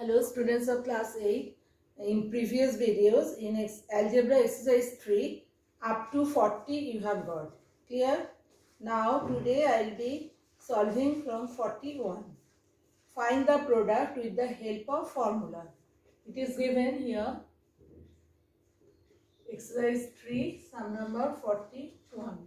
Hello students of class 8. In previous videos in algebra exercise 3 up to 40 you have got. Clear? Now today I will be solving from 41. Find the product with the help of formula. It is given here. Exercise 3 sum number 41.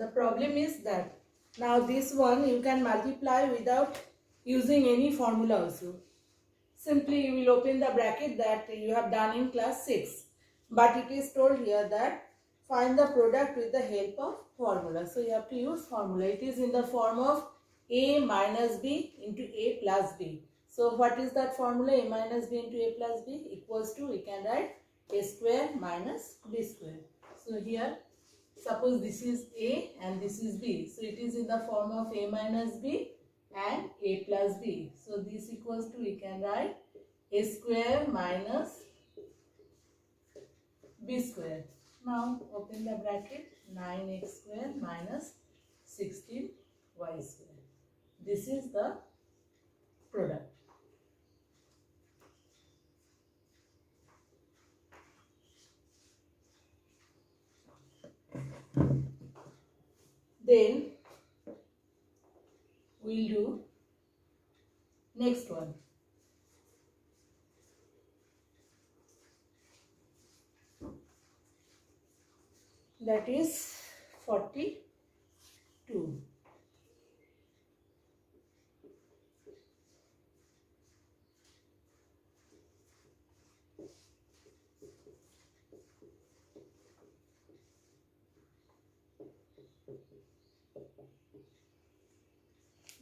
The problem is that now this one you can multiply without using any formula also. Simply you will open the bracket that you have done in class 6. But it is told here that find the product with the help of formula. So you have to use formula. It is in the form of a minus b into a plus b. So what is that formula? A minus b into a plus b equals to, we can write a square minus b square. So here suppose this is a and this is b. So it is in the form of a minus b and a plus b. So this equals to, we can write a square minus b square. Now open the bracket, 9x square minus 16y square. This is the product. Then we'll do next one. That is 42.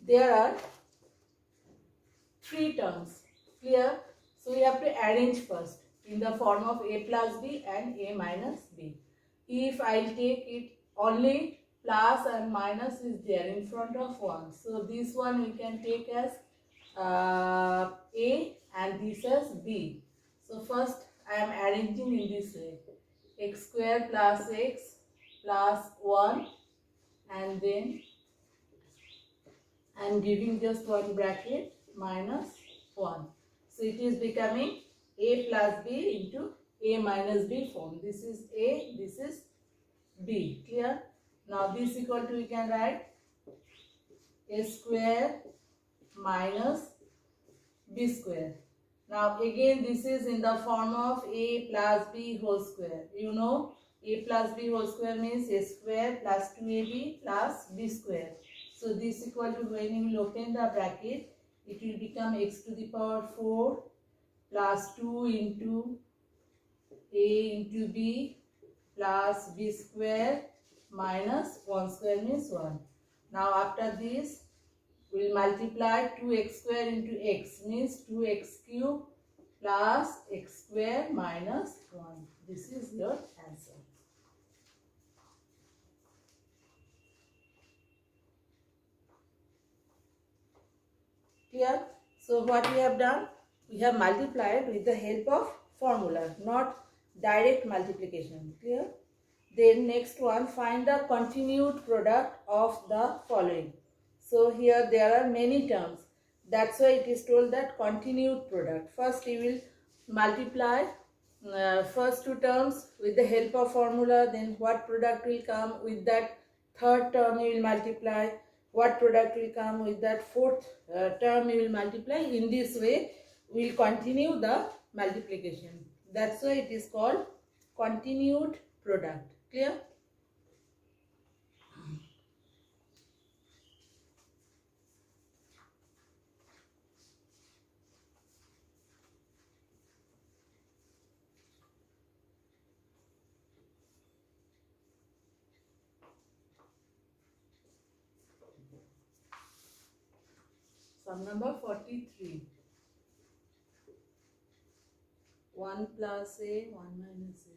There are 3 terms. Clear? So we have to arrange first in the form of a plus b and a minus b. If I take it only plus and minus is there in front of 1. So this one we can take as a and this as b. So first I am arranging in this way. X square plus x plus 1, and then I am giving just one bracket minus 1. So it is becoming a plus b into a minus b form. This is a, this is b. Clear? Now this equal to, we can write a square minus b square. Now again this is in the form of a plus b whole square. You know a plus b whole square means a square plus 2ab plus b square. So this equal to, when you will open the bracket, it will become x to the power 4 plus 2 into a into b plus b square minus 1 square means 1. Now after this we will multiply 2x square into x means 2x cube plus x square minus 1. This is your answer. Clear? So what we have done? We have multiplied with the help of formula, not direct multiplication. Clear? Then next one, find the continued product of the following. So here there are many terms. That's why it is told that continued product. First you will multiply first 2 terms with the help of formula. Then what product will come with that third term you will multiply. What product will come with that fourth term you will multiply. In this way we will continue the multiplication. That's why it is called continued product. Clear? Sum number 43. 1 plus a, 1 minus a.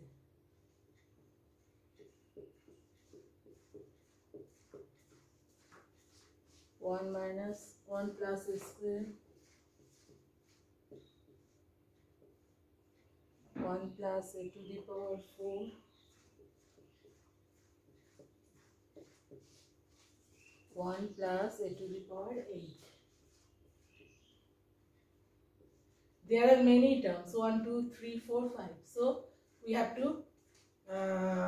1 minus 1 plus a square 1 plus a to the power 4 1 plus a to the power 8. There are many terms, 1, 2, 3, 4, 5. So we have to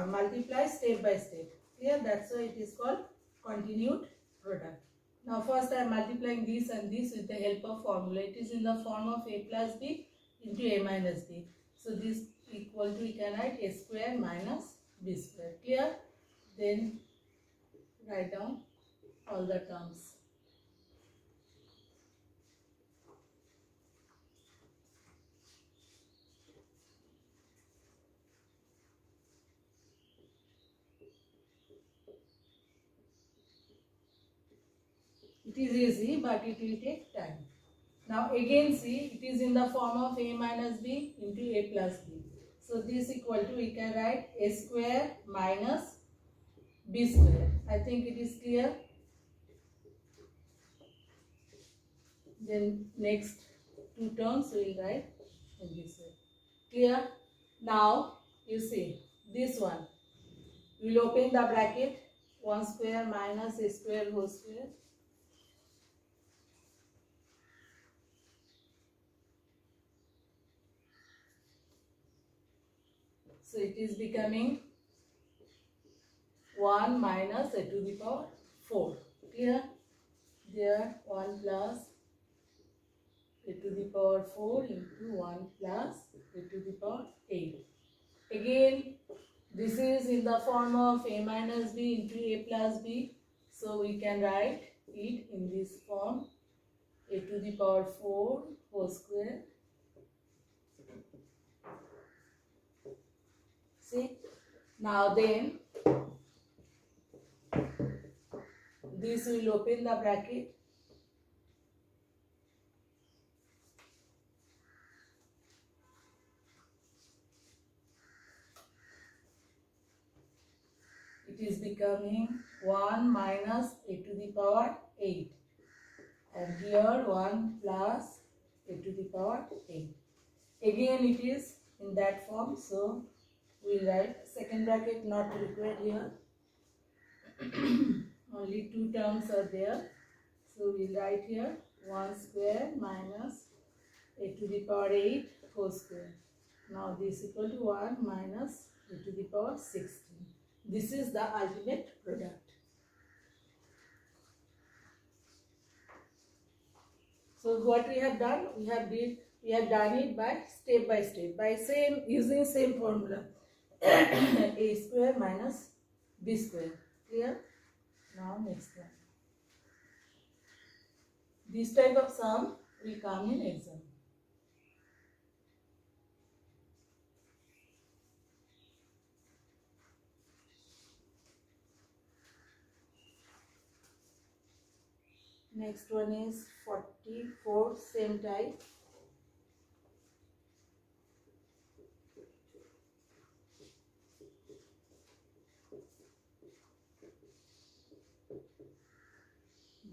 multiply step by step. Clear? That's why it is called continued product. Now first I am multiplying this and this with the help of formula. It is in the form of a plus b into a minus b. So this equal to, we can write a square minus b square. Clear? Then write down all the terms. It is easy, but it will take time. Now again see, it is in the form of a minus b into a plus b. So this equal to, we can write a square minus b square. I think it is clear. Then next two terms we will write in this way. Clear? Now you see this one. We will open the bracket, 1 square minus a square whole square. So it is becoming 1 minus a to the power 4. Clear? There 1 plus a to the power 4 into 1 plus a to the power 8. Again, this is in the form of a minus b into a plus b. So we can write it in this form, a to the power 4 whole square. See? Now then, this will open the bracket. It is becoming 1 minus a to the power 8. And here 1 plus a to the power 8. Again it is in that form, so we will write second bracket not required here. Only two terms are there. So we will write here 1 square minus a to the power 8 whole square. Now this equal to 1 minus a to the power 16. This is the ultimate product. So what we have done, we have done it by step, by using same formula. A square minus b square. Clear? Now next one. This type of sum will come in exam. Next one is 44, same type.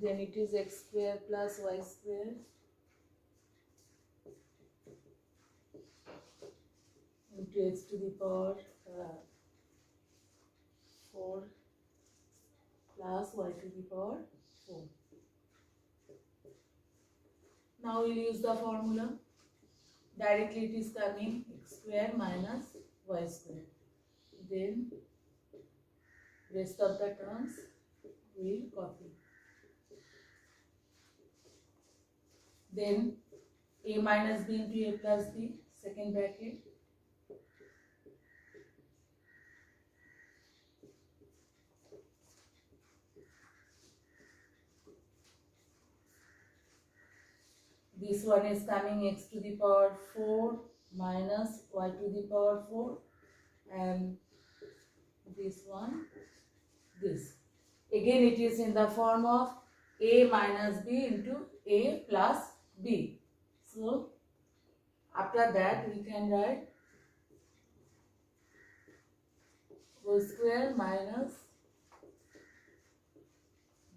Then it is x square plus y square into x to the power 4 plus y to the power 4. Now we will use the formula. Directly it is coming x square minus y square. Then rest of the terms we will copy. Then a minus b into a plus b, second bracket. This one is coming x to the power 4 minus y to the power 4, and this one, this. Again it is in the form of a minus b into a plus b. So after that we can write whole square minus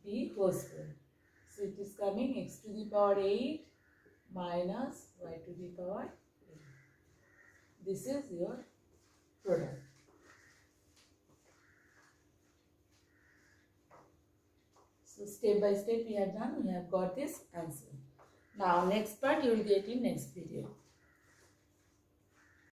b whole square. So it is coming x to the power 8 minus y to the power 8. This is your product. So step by step we have done, we have got this answer. Now next part you will get in next video.